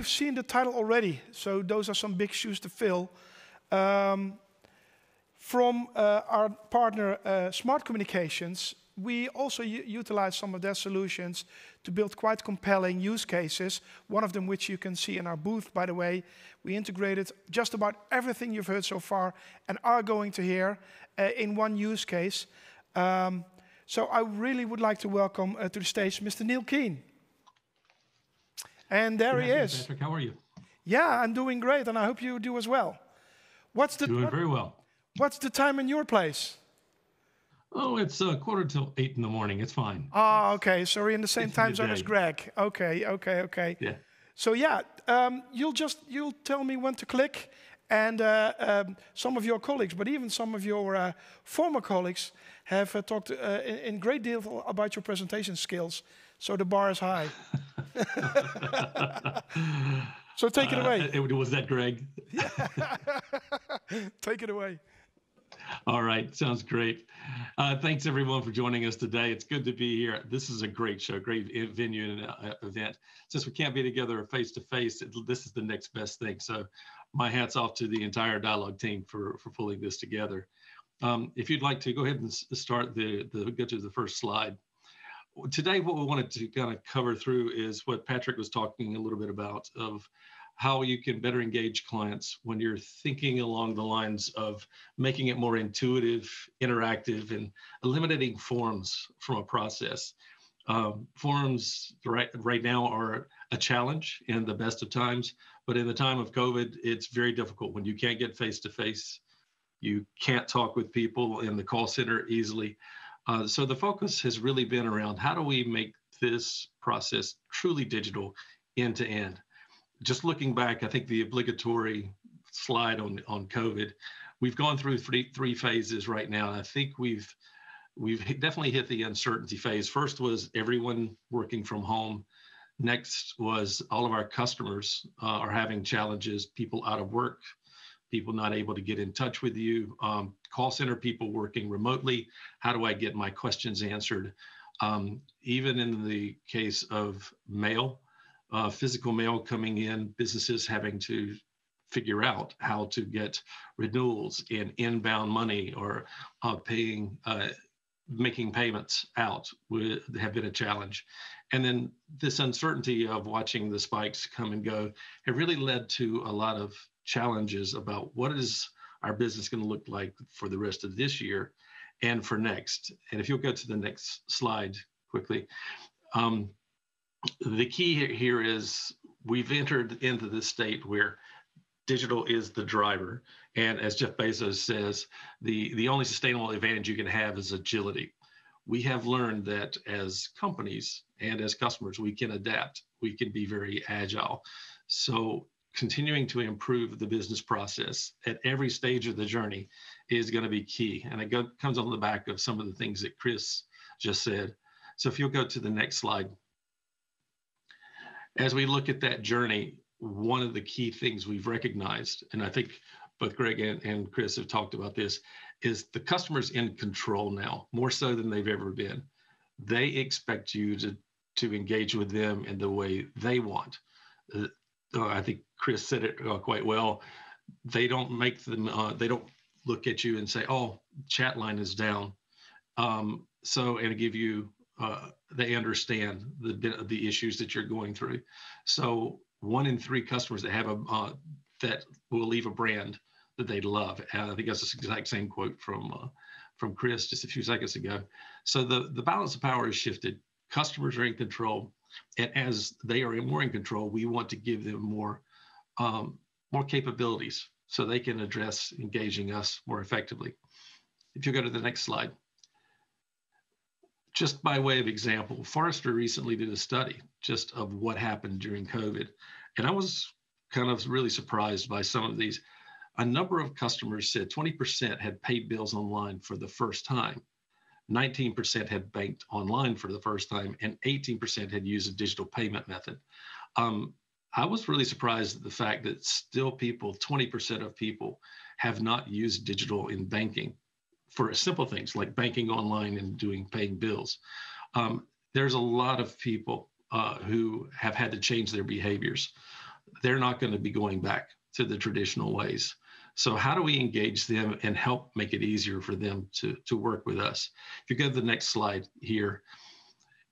you've seen the title already, so those are some big shoes to fill. From our partner, Smart Communications, we also utilize some of their solutions to build quite compelling use cases. One of them, which you can see in our booth, by the way, we integrated just about everything you've heard so far and are going to hear in one use case. So I really would like to welcome to the stage Mr. Neal Keene. And there he is. Patrick, how are you? Yeah, I'm doing great, and I hope you do as well. Doing very well. What's the time in your place? Oh, it's 7:45 in the morning. It's fine. Ah, okay. So we're in the same It's time zone midday. as Greg. Okay. Yeah. So yeah, you'll tell me when to click, and some of your colleagues, but even some of your former colleagues, have talked in great deal about your presentation skills. So the bar is high. So take it away. Was that Greg? Take it away. All right, sounds great. Thanks everyone for joining us today. It's good to be here. This is a great show, great venue and event. Since we can't be together face to face, this is the next best thing. So my hat's off to the entire Dialog team for pulling this together. If you'd like to go ahead and start go to the first slide. Today, what we wanted to kind of cover through is what Patrick was talking a little bit about, of how you can better engage clients when you're thinking along the lines of making it more intuitive, interactive, and eliminating forms from a process. Forms right now are a challenge in the best of times, but in the time of COVID, it's very difficult when you can't get face-to-face. You can't talk with people in the call center easily. So the focus has really been around how do we make this process truly digital end to end. Just looking back, I think the obligatory slide on COVID, we've gone through three phases right now. And I think we've definitely hit the uncertainty phase. First was everyone working from home. Next was all of our customers are having challenges, people out of work, people not able to get in touch with you, call center people working remotely. How do I get my questions answered? Even in the case of mail, physical mail coming in, businesses having to figure out how to get renewals in inbound money or making payments out have been a challenge. And then this uncertainty of watching the spikes come and go have really led to a lot of challenges about what is our business going to look like for the rest of this year and for next. And if you'll go to the next slide quickly, the key here is we've entered into this state where digital is the driver. And as Jeff Bezos says, the only sustainable advantage you can have is agility. We have learned that as companies and as customers, we can adapt. We can be very agile. So continuing to improve the business process at every stage of the journey is going to be key. And it comes on the back of some of the things that Chris just said. So if you'll go to the next slide. As we look at that journey, one of the key things we've recognized, and I think both Greg and Chris have talked about this, is the customer's in control now, more so than they've ever been. They expect you to engage with them in the way they want. I think Chris said it quite well. They don't make them, they don't look at you and say, oh, chat line is down. And give you, they understand the issues that you're going through. So 1 in 3 customers that have that will leave a brand that they love. And I think that's the exact same quote from Chris just a few seconds ago. So the balance of power has shifted. Customers are in control. And as they are more in control, we want to give them more capabilities so they can address engaging us more effectively. If you go to the next slide. Just by way of example, Forrester recently did a study just of what happened during COVID. And I was kind of really surprised by some of these. A number of customers said 20% had paid bills online for the first time. 19% had banked online for the first time, and 18% had used a digital payment method. I was really surprised at the fact that still 20% of people have not used digital in banking for simple things like banking online and paying bills. There's a lot of people who have had to change their behaviors. they're not going to be going back to the traditional ways. So how do we engage them and help make it easier for them to work with us? If you go to the next slide here,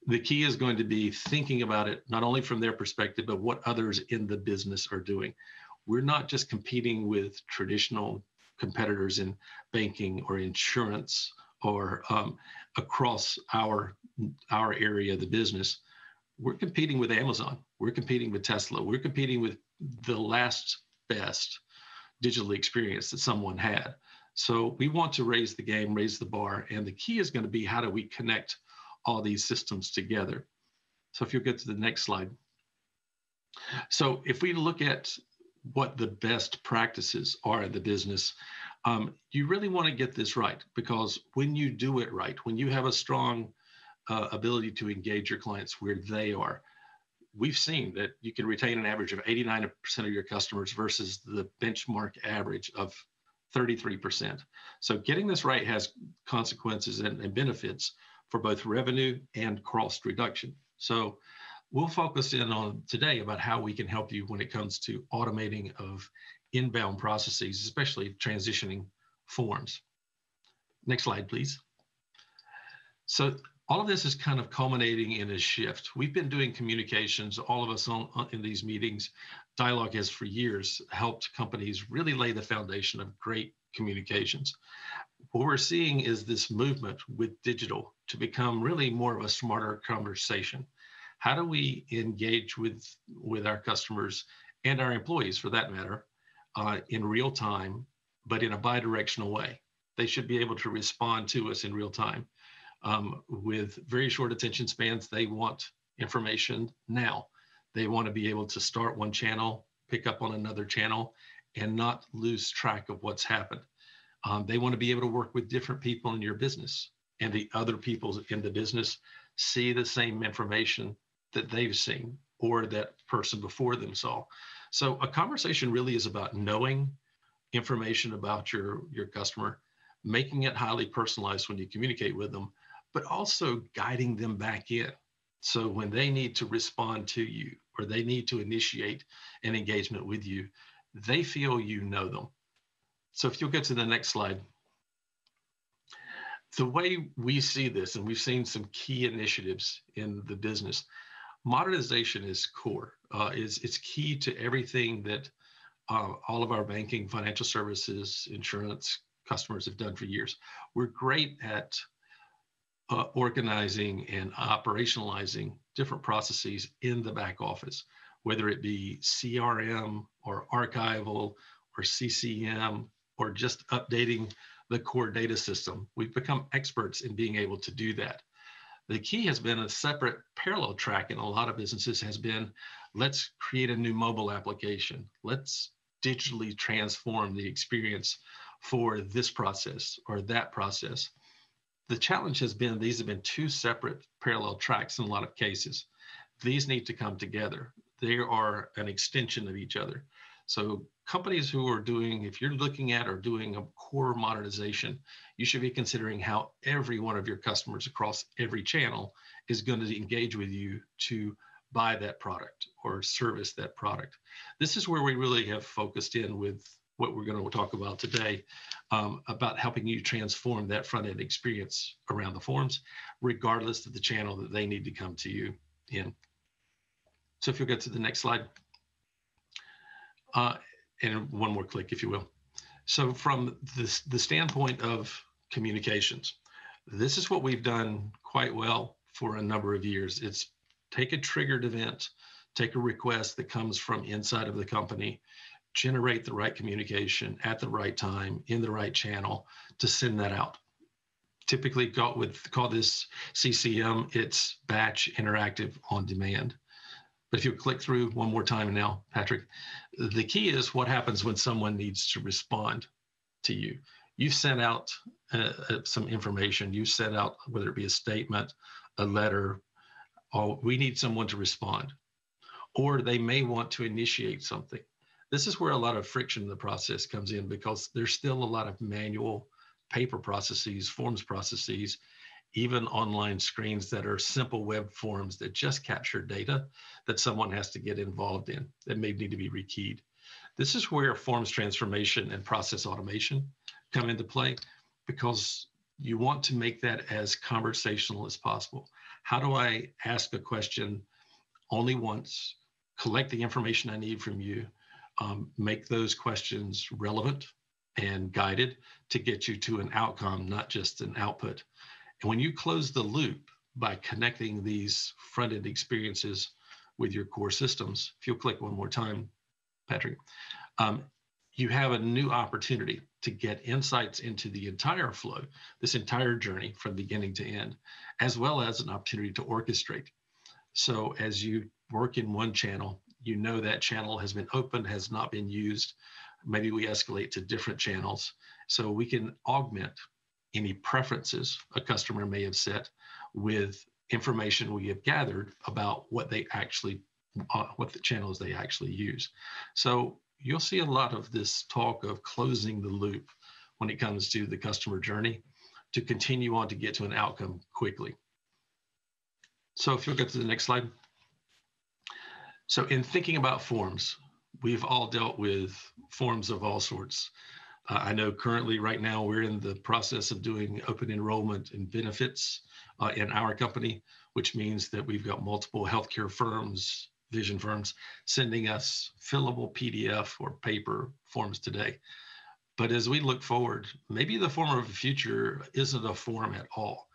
the key is going to be thinking about it, not only from their perspective, but what others in the business are doing. We're not just competing with traditional competitors in banking or insurance or across our area of the business. We're competing with Amazon. We're competing with Tesla. We're competing with the last best digital experience that someone had. So we want to raise the game, raise the bar, and the key is going to be how do we connect all these systems together. So if you'll get to the next slide. So if we look at what the best practices are in the business, you really want to get this right, because when you do it right, when you have a strong ability to engage your clients where they are, we've seen that you can retain an average of 89% of your customers versus the benchmark average of 33%. So getting this right has consequences and benefits for both revenue and cost reduction. So we'll focus in on today about how we can help you when it comes to automating of inbound processes, especially transitioning forms. Next slide, please. So all of this is kind of culminating in a shift. We've been doing communications, all of us in these meetings. Dialog has for years helped companies really lay the foundation of great communications. What we're seeing is this movement with digital to become really more of a smarter conversation. How do we engage with our customers and our employees, for that matter, in real time, but in a bi-directional way? They should be able to respond to us in real time. With very short attention spans, they want information now. They want to be able to start one channel, pick up on another channel, and not lose track of what's happened. They want to be able to work with different people in your business, and the other people in the business see the same information that they've seen or that person before them saw. So a conversation really is about knowing information about your customer, making it highly personalized when you communicate with them, but also guiding them back in. So when they need to respond to you or they need to initiate an engagement with you, they feel you know them. So if you'll get to the next slide. The way we see this, and we've seen some key initiatives in the business, modernization is core. It's key to everything that all of our banking, financial services, insurance customers have done for years. We're great at organizing and operationalizing different processes in the back office, whether it be CRM or archival or CCM or just updating the core data system. We've become experts in being able to do that. The key has been a separate parallel track in a lot of businesses has been, let's create a new mobile application. Let's digitally transform the experience for this process or that process. The challenge has been, these have been two separate parallel tracks in a lot of cases. These need to come together. They are an extension of each other. So companies who are doing, if you're looking at or doing a core modernization, you should be considering how every one of your customers across every channel is going to engage with you to buy that product or service that product. This is where we really have focused in with what we're going to talk about today, about helping you transform that front-end experience around the forms, regardless of the channel that they need to come to you in. So if you'll get to the next slide. And one more click, if you will. So from the standpoint of communications, this is what we've done quite well for a number of years. It's take a triggered event, take a request that comes from inside of the company, generate the right communication at the right time, in the right channel to send that out. Typically call this CCM, it's batch interactive on demand. But if you click through one more time now, Patrick, the key is what happens when someone needs to respond to you. You've sent out some information. You've sent out, whether it be a statement, a letter, or we need someone to respond. Or they may want to initiate something. This is where a lot of friction in the process comes in because there's still a lot of manual paper processes, forms processes, even online screens that are simple web forms that just capture data that someone has to get involved in that may need to be rekeyed. This is where forms transformation and process automation come into play, because you want to make that as conversational as possible. How do I ask a question only once, collect the information I need from you, make those questions relevant and guided to get you to an outcome, not just an output. And when you close the loop by connecting these front-end experiences with your core systems, if you'll click one more time, Patrick, you have a new opportunity to get insights into the entire flow, this entire journey from beginning to end, as well as an opportunity to orchestrate. So as you work in one channel, you know that channel has been opened, has not been used. Maybe we escalate to different channels. So we can augment any preferences a customer may have set with information we have gathered about what they actually, what the channels they actually use. So you'll see a lot of this talk of closing the loop when it comes to the customer journey to continue on to get to an outcome quickly. So if you'll go to the next slide. So in thinking about forms, we've all dealt with forms of all sorts. I know currently right now we're in the process of doing open enrollment and benefits in our company, which means that we've got multiple healthcare firms, vision firms, sending us fillable PDF or paper forms today. But as we look forward, maybe the form of the future isn't a form at all.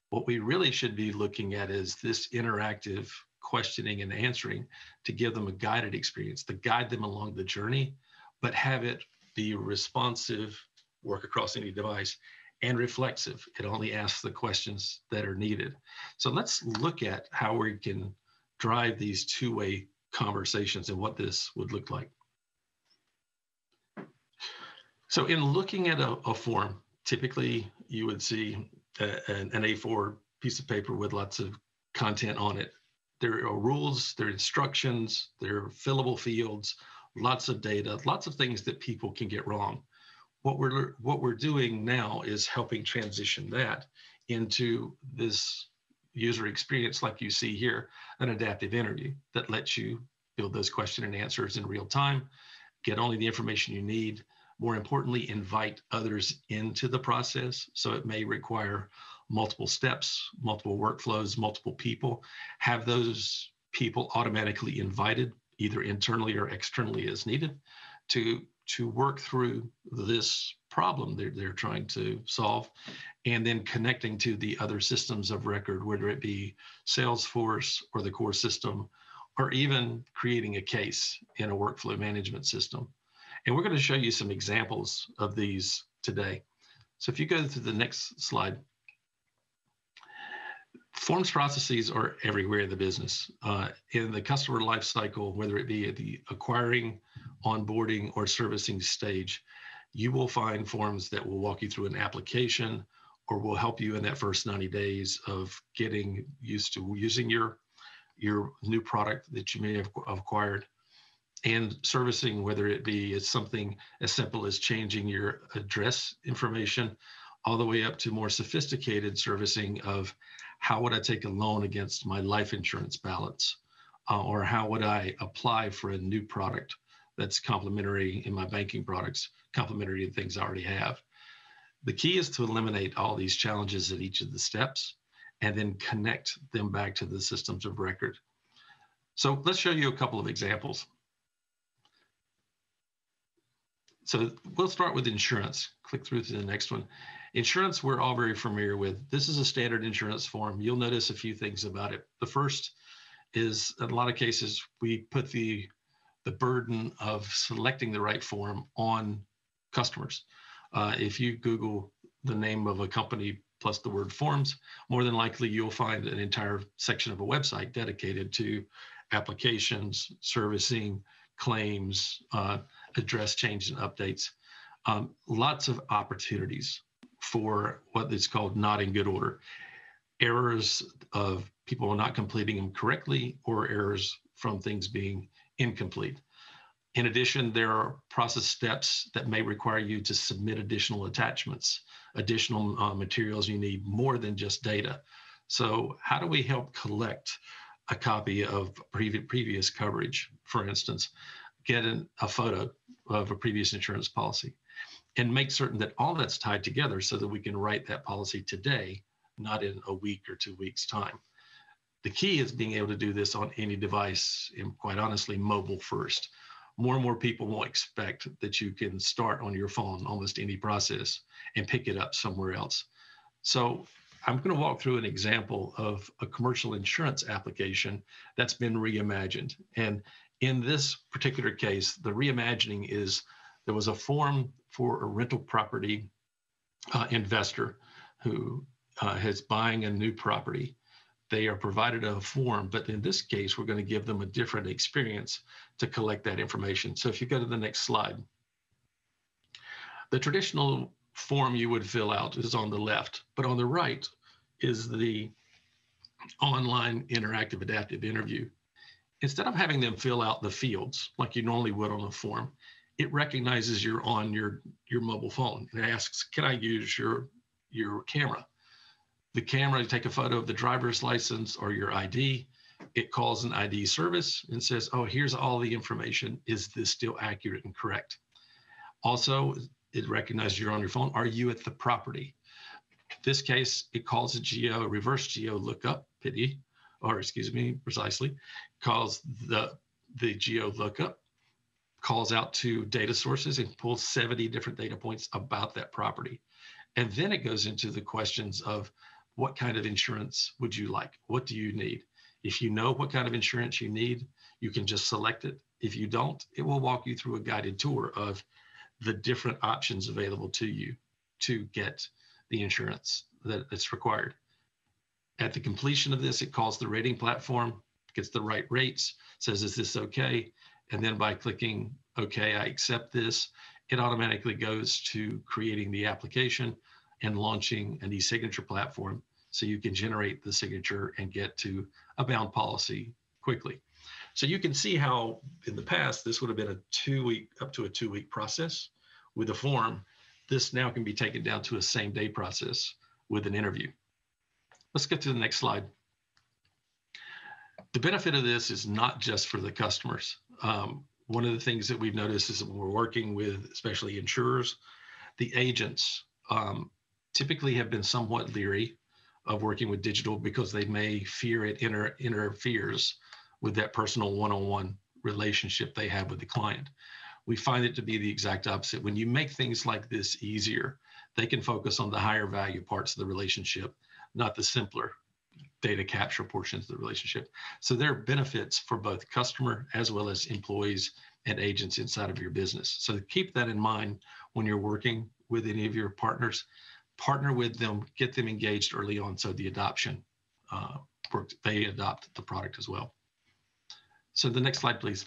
What we really should be looking at is this interactive questioning and answering to give them a guided experience, to guide them along the journey, but have it be responsive, work across any device, and reflexive. It only asks the questions that are needed. So let's look at how we can drive these two-way conversations and what this would look like. So in looking at a form, typically you would see an A4 piece of paper with lots of content on it. There are rules, there are instructions, there are fillable fields, lots of data, lots of things that people can get wrong. What we're doing now is helping transition that into this user experience like you see here, an adaptive interview that lets you build those question and answers in real time, get only the information you need, more importantly, invite others into the process. So it may require multiple steps, multiple workflows, multiple people, have those people automatically invited, either internally or externally as needed, to work through this problem they're trying to solve, and then connecting to the other systems of record, whether it be Salesforce or the core system, or even creating a case in a workflow management system. And we're going to show you some examples of these today. So if you go to the next slide, forms processes are everywhere in the business. In the customer lifecycle, whether it be at the acquiring, onboarding, or servicing stage, you will find forms that will walk you through an application or will help you in that first 90 days of getting used to using your new product that you may have acquired, and servicing, whether it be as something as simple as changing your address information, all the way up to more sophisticated servicing of how would I take a loan against my life insurance balance, or how would I apply for a new product that's complementary in my banking products, complementary to things I already have. The key is to eliminate all these challenges at each of the steps and then connect them back to the systems of record. So let's show you a couple of examples. So we'll start with insurance. Click through to the next one. Insurance, we're all very familiar with. This is a standard insurance form. You'll notice a few things about it. The first is, in a lot of cases, we put the burden of selecting the right form on customers. If you Google the name of a company plus the word forms, more than likely you'll find an entire section of a website dedicated to applications, servicing, claims, address change and updates. Lots of opportunities for what is called not in good order. Errors of people not completing them correctly, or errors from things being incomplete. In addition, there are process steps that may require you to submit additional attachments, additional materials you need, more than just data. So how do we help collect a copy of previous coverage, for instance, get a photo of a previous insurance policy, and make certain that all that's tied together so that we can write that policy today, not in a week or 2 weeks' time. The key is being able to do this on any device, and quite honestly, mobile first. More and more people will expect that you can start on your phone almost any process and pick it up somewhere else. So I'm going to walk through an example of a commercial insurance application that's been reimagined. And in this particular case, the reimagining is there was a form for a rental property investor who is buying a new property. They are provided a form, but in this case, we're going to give them a different experience to collect that information. So if you go to the next slide, the traditional form you would fill out is on the left, but on the right is the online interactive adaptive interview. Instead of having them fill out the fields like you normally would on a form, it recognizes you're on your mobile phone and asks, can I use your camera? The camera, you take a photo of the driver's license or your ID, it calls an ID service and says, oh, here's all the information. Is this still accurate and correct? Also, it recognizes you're on your phone. Are you at the property? In this case, it calls a reverse geo lookup, precisely, calls the geo lookup, calls out to data sources and pulls 70 different data points about that property. And then it goes into the questions of what kind of insurance would you like? What do you need? If you know what kind of insurance you need, you can just select it. If you don't, it will walk you through a guided tour of the different options available to you to get the insurance that's required. At the completion of this, it calls the rating platform, gets the right rates, says, is this okay? And then by clicking, okay, I accept this, it automatically goes to creating the application and launching an e-signature platform so you can generate the signature and get to a bound policy quickly. So you can see how in the past, this would have been up to a 2-week process. With a form, this now can be taken down to a same-day process with an interview. Let's get to the next slide. The benefit of this is not just for the customers. One of the things that we've noticed is that when we're working with, especially insurers, the agents typically have been somewhat leery of working with digital because they may fear it interferes with that personal one-on-one relationship they have with the client. We find it to be the exact opposite. When you make things like this easier, they can focus on the higher value parts of the relationship, not the simpler data capture portions of the relationship. So there are benefits for both customer as well as employees and agents inside of your business. So keep that in mind when you're working with any of your partners. Partner with them, get them engaged early on so the adoption works. They adopt the product as well. So the next slide, please.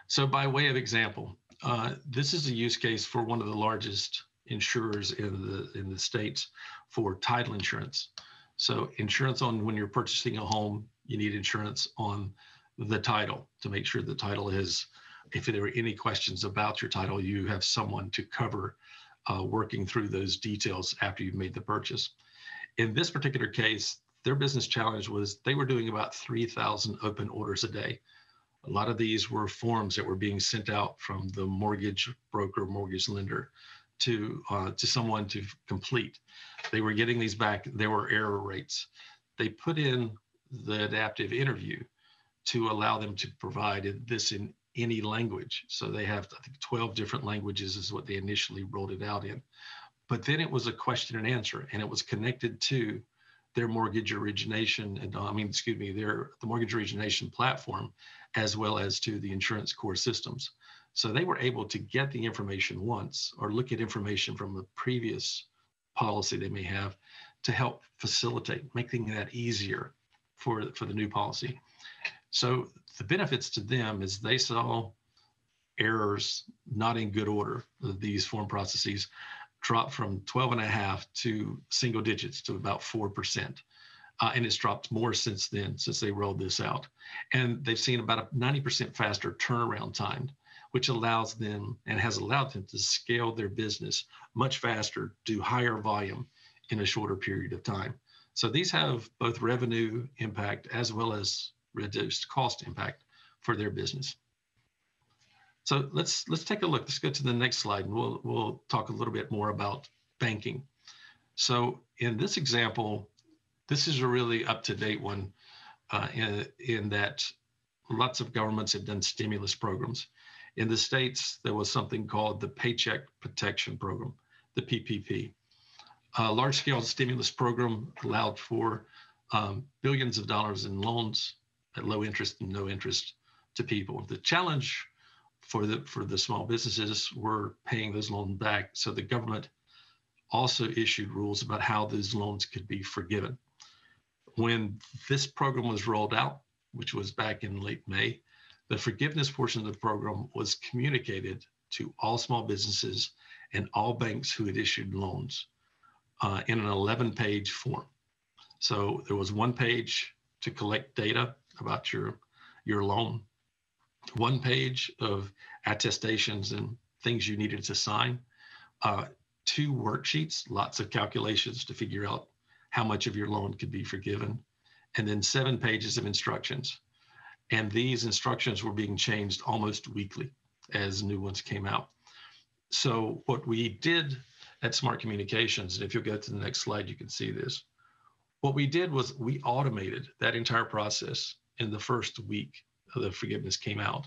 So by way of example, this is a use case for one of the largest insurers in the States for title insurance. So insurance on when you're purchasing a home, you need insurance on the title to make sure the title is, if there are any questions about your title, you have someone to cover working through those details after you've made the purchase. In this particular case, their business challenge was they were doing about 3,000 open orders a day. A lot of these were forms that were being sent out from the mortgage broker, mortgage lender to someone to complete. They were getting these back. There were error rates. They put in the adaptive interview to allow them to provide this in any language. So they have, I think, 12 different languages is what they initially rolled it out in. But then it was a question and answer, and it was connected to their mortgage origination, the mortgage origination platform, as well as to the insurance core systems. So they were able to get the information once or look at information from the previous policy they may have to help facilitate, making that easier for the new policy. So the benefits to them is they saw errors not in good order. These form processes dropped from 12.5 to single digits to about 4%. And it's dropped more since then, since they rolled this out. And they've seen about a 90% faster turnaround time which allows them and has allowed them to scale their business much faster, do higher volume in a shorter period of time. So these have both revenue impact as well as reduced cost impact for their business. So let's take a look. Let's go to the next slide, and we'll talk a little bit more about banking. So in this example, this is a really up-to-date one in that lots of governments have done stimulus programs. In the States, there was something called the Paycheck Protection Program, the PPP. A large-scale stimulus program allowed for billions of dollars in loans at low interest and no interest to people. The challenge for the small businesses were paying those loans back. So the government also issued rules about how those loans could be forgiven. When this program was rolled out, which was back in late May, the forgiveness portion of the program was communicated to all small businesses and all banks who had issued loans in an 11-page form. So there was one page to collect data about your loan, one page of attestations and things you needed to sign, 2 worksheets, lots of calculations to figure out how much of your loan could be forgiven, and then 7 pages of instructions. And these instructions were being changed almost weekly as new ones came out. So what we did at Smart Communications, and if you'll go to the next slide, you can see this. What we did was we automated that entire process in the first week of the forgiveness came out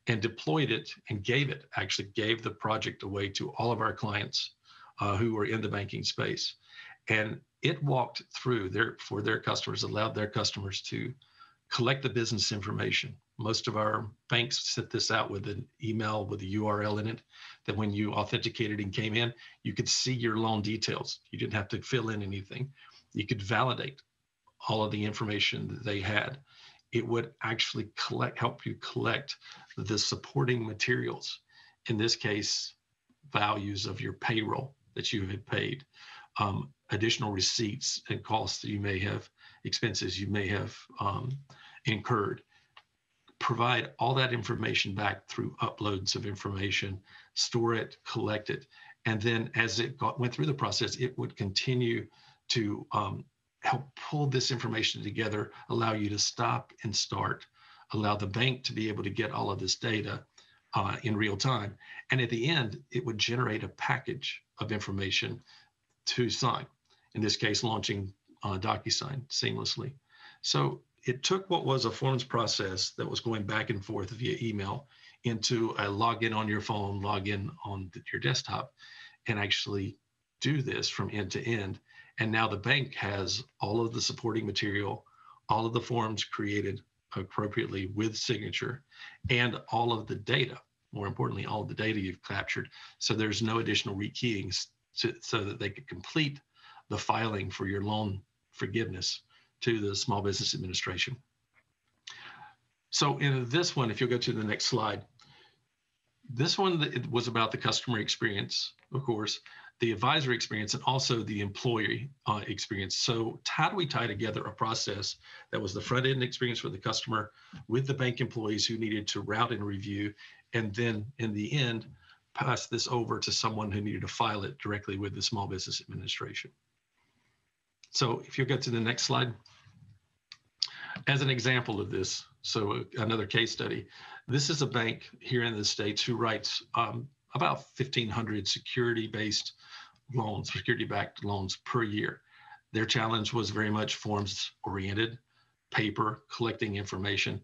and deployed it and actually gave the project away to all of our clients who were in the banking space. And it walked through for their customers, allowed their customers to collect the business information. Most of our banks set this out with an email with a URL in it that when you authenticated and came in, you could see your loan details. You didn't have to fill in anything. You could validate all of the information that they had. It would actually help you collect the supporting materials. In this case, values of your payroll that you had paid, additional receipts and costs that you may have, expenses you may have incurred. Provide all that information back through uploads of information, store it, collect it, and then as it went through the process, it would continue to help pull this information together, allow you to stop and start, allow the bank to be able to get all of this data in real time. And at the end, it would generate a package of information to sign, in this case, launching DocuSign seamlessly. So it took what was a forms process that was going back and forth via email into a login on your phone, login on your desktop, and actually do this from end to end. And now the bank has all of the supporting material, all of the forms created appropriately with signature, and all of the data, more importantly, all of the data you've captured. So there's no additional rekeying so that they could complete the filing for your loan forgiveness to the Small Business Administration. So in this one, if you'll go to the next slide, this one it was about the customer experience, of course, the advisor experience, and also the employee experience. So how do we tie together a process that was the front end experience for the customer with the bank employees who needed to route and review, and then in the end, pass this over to someone who needed to file it directly with the Small Business Administration. So if you go to the next slide, as an example of this, so another case study, this is a bank here in the States who writes about 1,500 security-based loans, security-backed loans per year. Their challenge was very much forms-oriented, paper, collecting information,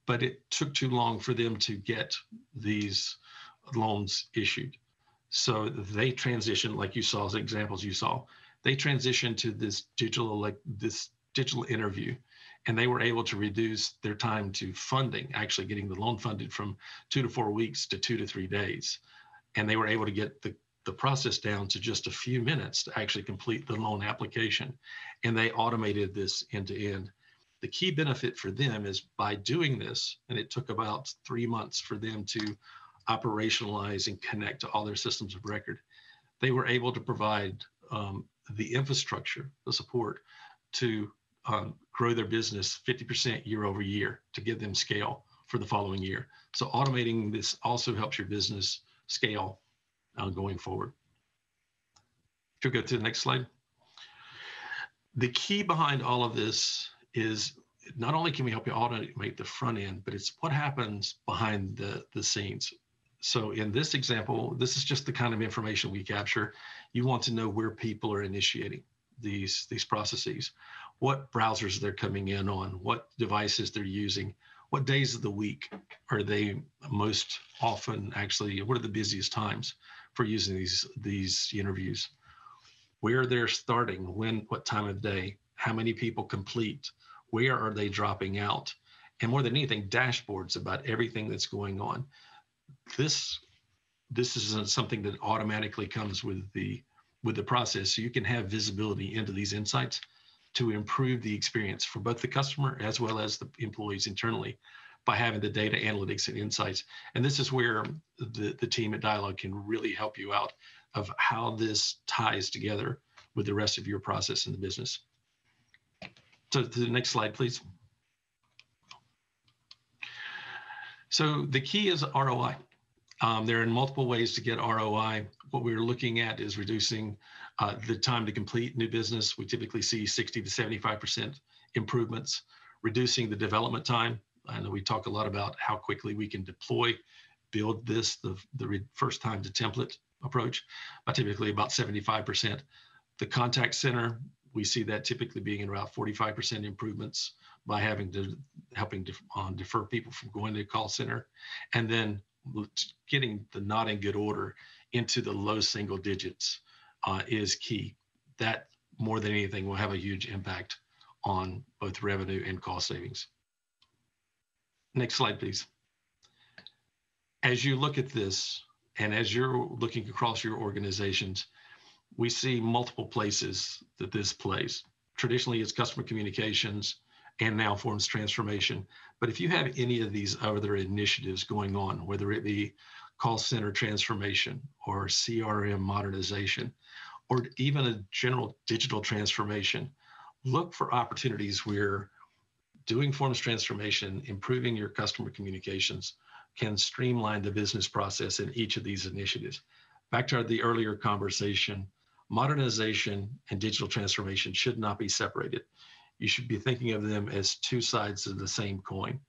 but it took too long for them to get these loans issued. So they transitioned, like you saw, as examples you saw, they transitioned to this digital interview, and they were able to reduce their time to funding, actually getting the loan funded from 2 to 4 weeks to 2 to 3 days. And they were able to get the process down to just a few minutes to actually complete the loan application. And they automated this end to end. The key benefit for them is by doing this, and it took about 3 months for them to operationalize and connect to all their systems of record, they were able to provide the infrastructure, the support to grow their business 50% year over year to give them scale for the following year. So automating this also helps your business scale going forward. If you go to the next slide. The key behind all of this is not only can we help you automate the front end, but it's what happens behind the scenes. So in this example, this is just the kind of information we capture. You want to know where people are initiating these processes, what browsers they're coming in on, what devices they're using, what days of the week are they most often actually, what are the busiest times for using these interviews, where they're starting, when, what time of day, how many people complete, where are they dropping out, and more than anything, dashboards about everything that's going on. This isn't something that automatically comes with the process, so you can have visibility into these insights to improve the experience for both the customer as well as the employees internally by having the data analytics and insights. And this is where the team at Dialog can really help you out of how this ties together with the rest of your process in the business. So to the next slide, please. So the key is ROI. There are multiple ways to get ROI. What we're looking at is reducing the time to complete new business. We typically see 60 to 75% improvements, reducing the development time. I know we talk a lot about how quickly we can deploy, build this, the first time to template approach, by typically about 75%. The contact center, we see that typically being around 45% improvements by helping defer people from going to a call center, and then getting the not in good order into the low single digits is key. That more than anything will have a huge impact on both revenue and cost savings. Next slide, please. As you look at this, and as you're looking across your organizations, we see multiple places that this plays. Traditionally, it's customer communications and now forms transformation. But if you have any of these other initiatives going on, whether it be call center transformation or CRM modernization, or even a general digital transformation, look for opportunities where doing forms transformation, improving your customer communications can streamline the business process in each of these initiatives. Back to the earlier conversation, modernization and digital transformation should not be separated. You should be thinking of them as two sides of the same coin.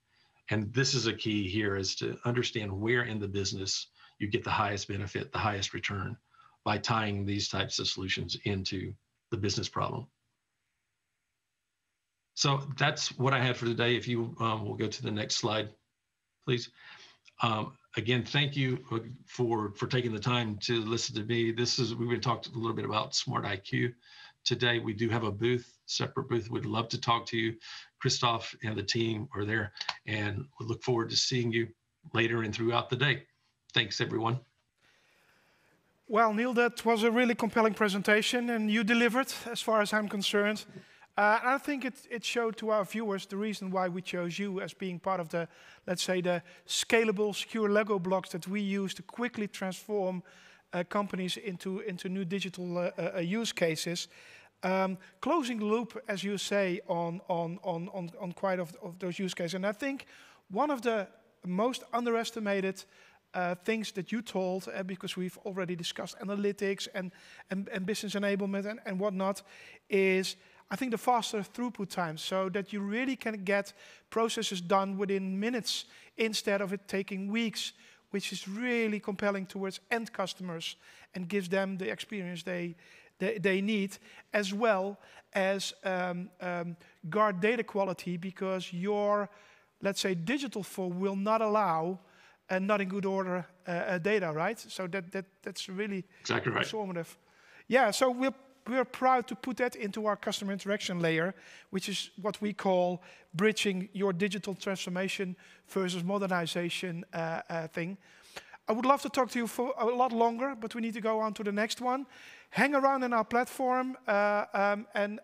And this is a key here, is to understand where in the business you get the highest benefit, the highest return by tying these types of solutions into the business problem. So that's what I had for today. If you will go to the next slide, please. Again, thank you for taking the time to listen to me. We've been talking a little bit about Smart IQ today. We do have a booth, separate booth. We'd love to talk to you. Christoph and the team are there, and we look forward to seeing you later and throughout the day. Thanks, everyone. Well, Neal, that was a really compelling presentation, and you delivered, as far as I'm concerned. I think it showed to our viewers the reason why we chose you as being part of the, let's say, the scalable, secure Lego blocks that we use to quickly transform companies into new digital use cases. Closing the loop, as you say, on quite of those use cases. And I think one of the most underestimated things that you told, because we've already discussed analytics and business enablement and whatnot, is I think the faster throughput time, so that you really can get processes done within minutes instead of it taking weeks, which is really compelling towards end customers and gives them the experience they need, as well as guard data quality, because your, let's say, digital form will not allow not in good order data, right? So that's really exactly right. Transformative. Yeah, so we're proud to put that into our customer interaction layer, which is what we call bridging your digital transformation versus modernization thing. I would love to talk to you for a lot longer, but we need to go on to the next one. Hang around in our platform and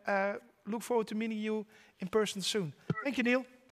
look forward to meeting you in person soon. Thank you, Neal.